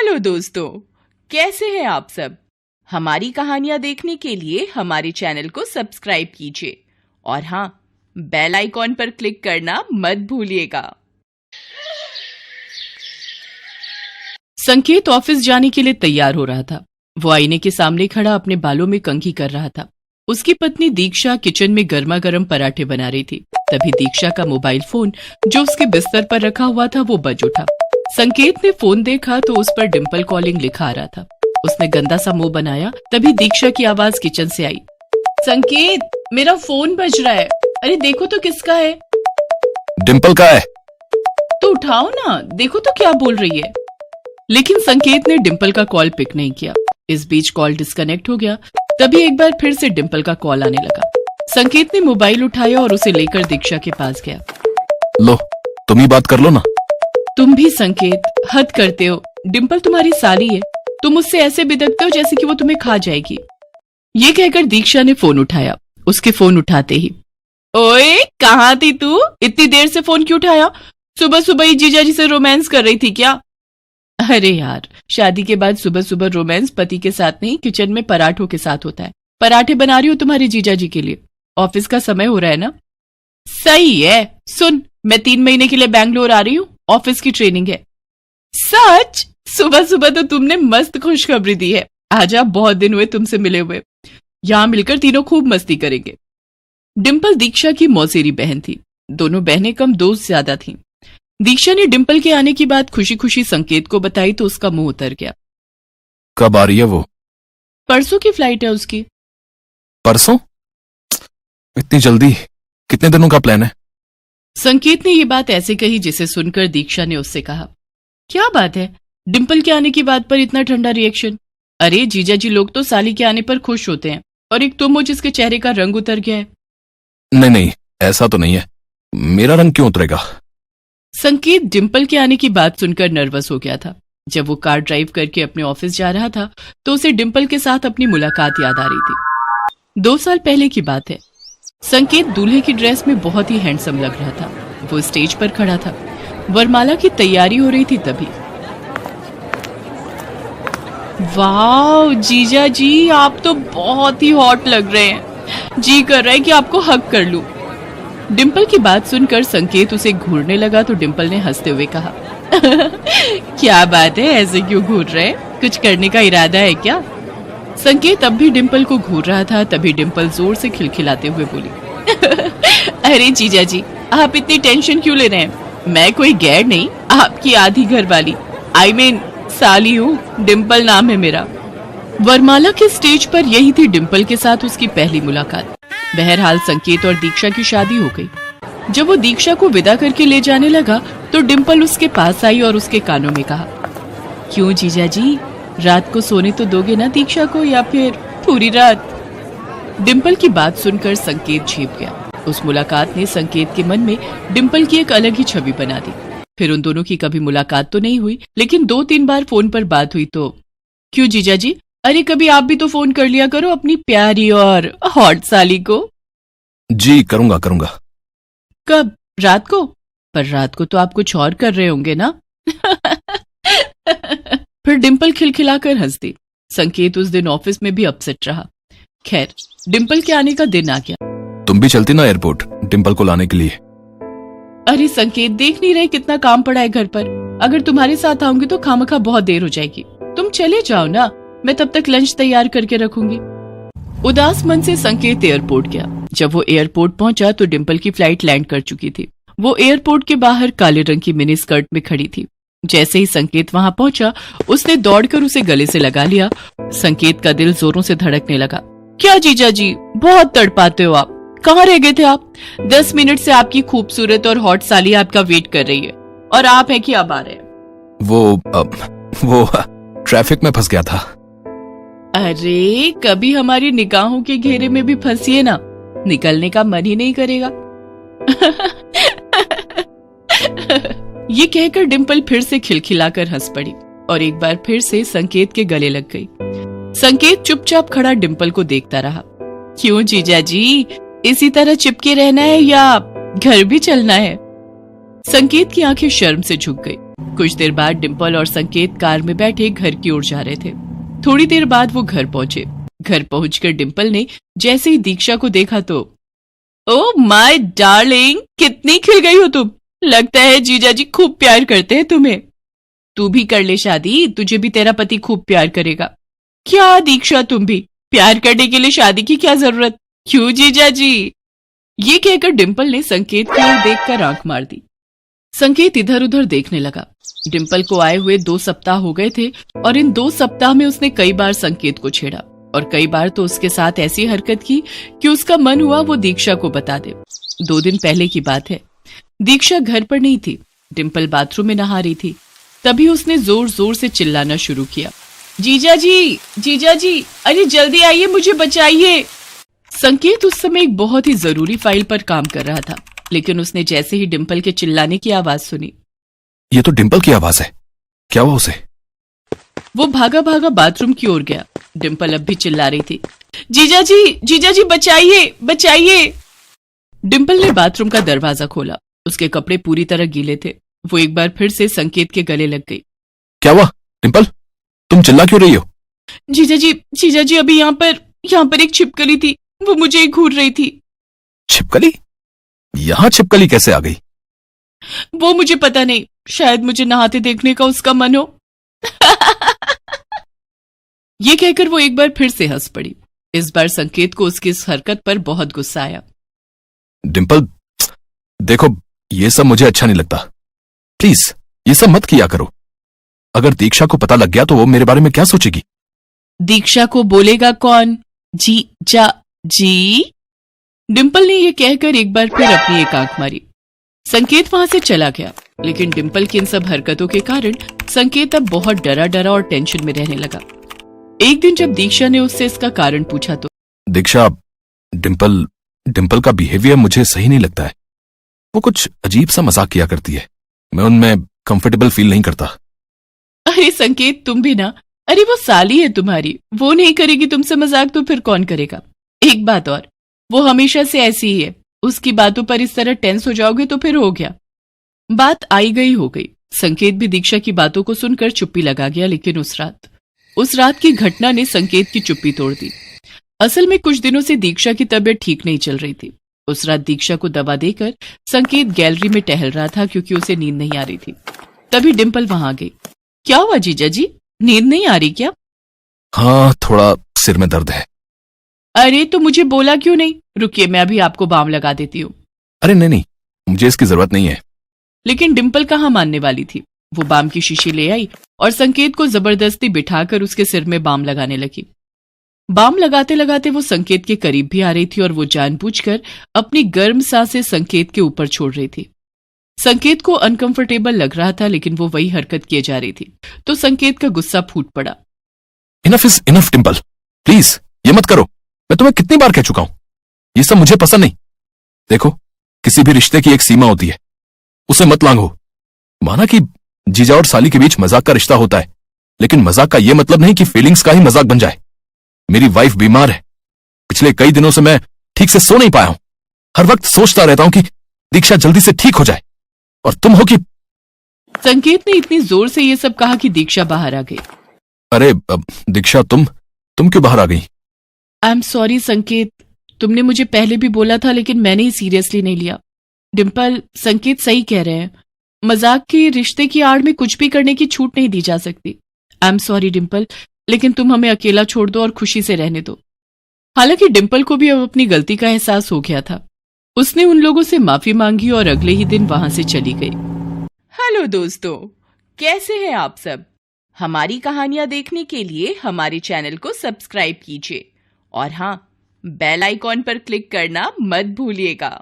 Hello दोस्तों, कैसे हैं आप सब। हमारी कहानियां देखने के लिए हमारे चैनल को सब्सक्राइब कीजिए और हाँ, बेल आइकॉन पर क्लिक करना मत भूलिएगा। संकेत ऑफिस जाने के लिए तैयार हो रहा था। वो आईने के सामने खड़ा अपने बालों में कंघी कर रहा था। उसकी पत्नी दीक्षा किचन में गर्मा गर्म पराठे बना रही थी। तभी दीक्षा का मोबाइल फोन जो उसके बिस्तर पर रखा हुआ था वो बज उठा। संकेत ने फोन देखा तो उस पर डिंपल कॉलिंग लिखा आ रहा था। उसने गंदा सा मुंह बनाया। तभी दीक्षा की आवाज किचन से आई, संकेत मेरा फोन बज रहा है। अरे देखो तो किसका है। डिंपल का है। तो उठाओ ना, देखो तो क्या बोल रही है। लेकिन संकेत ने डिंपल का कॉल पिक नहीं किया। इस बीच कॉल डिस्कनेक्ट हो गया। तभी एक बार फिर से डिंपल का कॉल आने लगा। संकेत ने मोबाइल उठाया और उसे लेकर दीक्षा के पास गया। लो, तुम ही बात कर लो ना। तुम भी संकेत, हद करते हो। डिंपल तुम्हारी साली है, तुम उससे ऐसे बिदकते हो जैसे कि वो तुम्हें खा जाएगी। ये कहकर दीक्षा ने फोन उठाया। उसके फोन उठाते ही, ओए कहाँ थी तू? इतनी देर से फोन क्यों उठाया? सुबह सुबह ही जीजा जी से रोमांस कर रही थी क्या? अरे यार, शादी के बाद सुबह सुबह रोमांस पति के साथ नहीं, किचन में पराठों के साथ होता है। पराठे बना रही हो तुम्हारे जीजा जी के लिए। ऑफिस का समय हो रहा है ना। सही है। सुन, मैं 3 महीने के लिए बैंगलोर आ रही हूँ, ऑफिस की ट्रेनिंग है। सच? सुबह सुबह तो तुमने मस्त खुशखबरी दी है। आजा, बहुत दिन हुए तुमसे मिले हुए। यहां मिलकर तीनों खूब मस्ती करेंगे। डिंपल दीक्षा की मौसेरी बहन थी। दोनों बहनें कम दोस्त ज्यादा थीं। दीक्षा ने डिंपल के आने की बात खुशी खुशी संकेत को बताई तो उसका मुंह उतर गया। कब आ रही है वो? परसों की फ्लाइट है उसकी। परसों? इतनी जल्दी? कितने दिनों का प्लान है? संकेत ने ये बात ऐसे कही जिसे सुनकर दीक्षा ने उससे कहा, क्या बात है, डिंपल के आने की बात पर इतना ठंडा रिएक्शन? अरे जीजा जी लोग तो साली के आने पर खुश होते हैं, और एक तुम हो जिसके चेहरे का रंग उतर गया है। नहीं नहीं, ऐसा तो नहीं है। मेरा रंग क्यों उतरेगा? संकेत डिंपल के आने की बात सुनकर नर्वस हो गया था। जब वो कार ड्राइव करके अपने ऑफिस जा रहा था तो उसे डिंपल के साथ अपनी मुलाकात याद आ रही थी। 2 साल पहले की बात है। संकेत दूल्हे की ड्रेस में बहुत ही हैंडसम लग रहा था। वो स्टेज पर खड़ा था। वरमाला की तैयारी हो रही थी। तभी, वाह जीजा जी, आप तो बहुत ही हॉट लग रहे हैं। जी कर रहा है कि आपको हग कर लूं। डिंपल की बात सुनकर संकेत उसे घूरने लगा तो डिंपल ने हंसते हुए कहा, क्या बात है, ऐसे क्यों घूर रहे? कुछ करने का इरादा है क्या? संकेत अब भी डिंपल को घूर रहा था। तभी डिंपल जोर से खिलखिलाते हुए बोली, अरे जीजा जी, आप इतनी टेंशन क्यों ले रहे हैं? मैं कोई गैर नहीं, आपकी आधी घर वाली, I mean, साली हूँ। डिंपल नाम है मेरा। वरमाला के स्टेज पर यही थी डिंपल के साथ उसकी पहली मुलाकात। बहरहाल संकेत और दीक्षा की शादी हो गई। जब वो दीक्षा को विदा करके ले जाने लगा तो डिंपल उसके पास आई और उसके कानों में कहा, क्यों जीजा जी, रात को सोने तो दोगे ना दीक्षा को, या फिर पूरी रात? डिंपल की बात सुनकर संकेत झेप गया। उस मुलाकात ने संकेत के मन में डिंपल की एक अलग ही छवि बना दी। फिर उन दोनों की कभी मुलाकात तो नहीं हुई, लेकिन 2-3 बार फोन पर बात हुई। तो क्यों जीजा जी, अरे कभी आप भी तो फोन कर लिया करो अपनी प्यारी और हॉट साली को। जी करूंगा करूंगा। कब? रात को? पर रात को तो आप कुछ और कर रहे होंगे ना। फिर डिंपल खिलखिलाकर हंस दी। संकेत उस दिन ऑफिस में भी अपसेट रहा। खैर, डिंपल के आने का दिन आ गया। तुम भी चलती ना एयरपोर्ट डिंपल को लाने के लिए। अरे संकेत, देख नहीं रहे कितना काम पड़ा है घर पर। अगर तुम्हारे साथ आऊंगी तो खामखा बहुत देर हो जाएगी। तुम चले जाओ ना, मैं तब तक लंच तैयार करके रखूंगी। उदास मन से संकेत एयरपोर्ट गया। जब वो एयरपोर्ट पहुंचा तो डिंपल की फ्लाइट लैंड कर चुकी थी। वो एयरपोर्ट के बाहर काले रंग की मिनी स्कर्ट में खड़ी थी। जैसे ही संकेत वहां पहुंचा, उसने दौड़कर उसे गले से लगा लिया। संकेत का दिल जोरों से धड़कने लगा। क्या जीजा जी, बहुत तड़पाते हो आप। कहाँ रह गए थे आप? 10 मिनट से आपकी खूबसूरत और हॉट साली आपका वेट कर रही है, और आप हैं कि अब आ रहे हैं? वो ट्रैफिक में फंस गया था। अरे कभी हमारी निगाहों के घेरे में भी फंसिए ना, निकलने का मन ही नहीं करेगा। ये कहकर डिंपल फिर से खिलखिलाकर हंस पड़ी और एक बार फिर से संकेत के गले लग गई। संकेत चुपचाप खड़ा डिंपल को देखता रहा। क्यों जीजा जी, इसी तरह चिपके रहना है या घर भी चलना है? संकेत की आंखें शर्म से झुक गई। कुछ देर बाद डिम्पल और संकेत कार में बैठे घर की ओर जा रहे थे। थोड़ी देर बाद वो घर पहुंचे। घर पहुंचकर डिम्पल ने जैसे ही दीक्षा को देखा तो ओह माय डार्लिंग, कितनी खिल गई हो तुम। लगता है जीजा जी खूब प्यार करते हैं तुम्हें। तू भी कर ले शादी, तुझे भी तेरा पति खूब प्यार करेगा। क्या दीक्षा, तुम भी प्यार करने के लिए शादी की क्या जरूरत, क्यों जीजा जी? ये कहकर डिम्पल ने संकेत की ओर देखकर आंख मार दी। संकेत इधर उधर देखने लगा। डिम्पल को आए हुए 2 सप्ताह हो गए थे और इन 2 सप्ताह में उसने कई बार संकेत को छेड़ा और कई बार तो उसके साथ ऐसी हरकत की कि उसका मन हुआ वो दीक्षा को बता दे। 2 दिन पहले की बात है। दीक्षा घर पर नहीं थी, डिम्पल बाथरूम में नहा रही थी। तभी उसने जोर जोर से चिल्लाना शुरू किया, जीजा जी, अरे जल्दी आइए, मुझे बचाइए। संकेत उस समय एक बहुत ही जरूरी फाइल पर काम कर रहा था, लेकिन उसने जैसे ही डिम्पल के चिल्लाने की आवाज सुनी, ये तो डिम्पल की आवाज है, क्या हुआ उसे? वो भागा भागा बाथरूम की ओर गया। डिम्पल अब भी चिल्ला रही थी, जीजा जी बचाइए। डिम्पल ने बाथरूम का दरवाजा खोला। उसके कपड़े पूरी तरह गीले थे। वो एक बार फिर से संकेत के गले लग गई। क्या हुआ डिम्पल, तुम चिल्ला क्यों रही हो? जीजा जी अभी यहाँ पर एक छिपकली थी, वो मुझे घूर रही थी। छिपकली? यहाँ छिपकली कैसे आ गई? वो मुझे पता नहीं, शायद मुझे नहाते देखने का उसका मन हो। ये कहकर वो एक बार फिर से हंस पड़ी। इस बार संकेत को उसकी इस हरकत पर बहुत गुस्सा आया। डिम्पल देखो, ये सब मुझे अच्छा नहीं लगता, प्लीज ये सब मत किया करो। अगर दीक्षा को पता लग गया तो वो मेरे बारे में क्या सोचेगी? दीक्षा को बोलेगा कौन? जीजा जी। डिम्पल ने यह कहकर एक बार फिर अपनी एक आंख मारी। संकेत वहां से चला गया, लेकिन डिम्पल की इन सब हरकतों के कारण संकेत अब बहुत डरा और टेंशन में रहने लगा। एक दिन जब दीक्षा ने उससे इसका कारण पूछा तो, दीक्षा, डिम्पल का बिहेवियर मुझे सही नहीं लगता है। वो कुछ अजीब सा मजाक किया करती है, मैं उनमें कंफर्टेबल फील नहीं करता। अरे संकेत, तुम भी ना। अरे वो साली है तुम्हारी, वो नहीं करेगी तुमसे मजाक तो फिर कौन करेगा? एक बात और, वो हमेशा से ऐसी ही है। उसकी बातों पर इस तरह टेंस हो जाओगे तो फिर हो गया। बात आई गई हो गई। संकेत भी दीक्षा की बातों को सुनकर चुप्पी लगा गया, लेकिन उस रात की घटना ने संकेत की चुप्पी तोड़ दी। असल में कुछ दिनों से दीक्षा की तबीयत ठीक नहीं चल रही थी। उस रात दीक्षा को दवा देकर संकेत गैलरी में टहल रहा था, क्योंकि उसे नींद नहीं आ रही थी। तभी डिम्पल वहां आ गई। क्या हुआ जीजा जी, नींद नहीं आ रही क्या? हाँ, थोड़ा सिर में दर्द है। अरे तो मुझे बोला क्यों नहीं? रुकिए, मैं अभी आपको बाम लगा देती हूँ। अरे नहीं, मुझे इसकी जरूरत नहीं है। लेकिन डिम्पल कहाँ मानने वाली थी। वो बाम की शीशी ले आई और संकेत को जबरदस्ती बिठाकर उसके सिर में बाम लगाने लगी। बाम लगाते लगाते वो संकेत के करीब भी आ रही थी और वो जानबूझकर अपनी गर्म सांसें संकेत के ऊपर छोड़ रही थी। संकेत को अनकंफर्टेबल लग रहा था, लेकिन वो वही हरकत किए जा रही थी, तो संकेत का गुस्सा फूट पड़ा। Enough is enough Dimple, please ये मत करो। मैं तुम्हें कितनी बार कह चुका हूं, ये सब मुझे पसंद नहीं। देखो, किसी भी रिश्ते की एक सीमा होती है, उसे मत लांघो। माना कि जीजा और साली के बीच मजाक का रिश्ता होता है, लेकिन मजाक का यह मतलब नहीं कि फीलिंग्स का ही मजाक बन जाए। मेरी वाइफ बीमार है, पिछले कई दिनों से मैं ठीक से सो नहीं पाया हूं। हर वक्त सोचता रहता हूं कि दीक्षा जल्दी से ठीक हो जाए, और तुम हो कि। संकेत ने इतनी जोर से ये सब कहा कि दीक्षा बाहर आ गई। अरे दीक्षा, तुम क्यों बाहर आ गई? आई एम सॉरी संकेत, तुमने मुझे पहले भी बोला था, लेकिन मैंने ही सीरियसली नहीं लिया। डिम्पल, संकेत सही कह रहे हैं, मजाक के रिश्ते की आड़ में कुछ भी करने की छूट नहीं दी जा सकती। आई एम सॉरी डिम्पल, लेकिन तुम हमें अकेला छोड़ दो और खुशी से रहने दो। हालांकि डिम्पल को भी अब अपनी गलती का एहसास हो गया था। उसने उन लोगों से माफी मांगी और अगले ही दिन वहां से चली गई। हेलो दोस्तों, कैसे हैं आप सब? हमारी कहानियां देखने के लिए हमारे चैनल को सब्सक्राइब कीजिए और हाँ, बेल आइकॉन पर क्लिक करना मत भूलिएगा।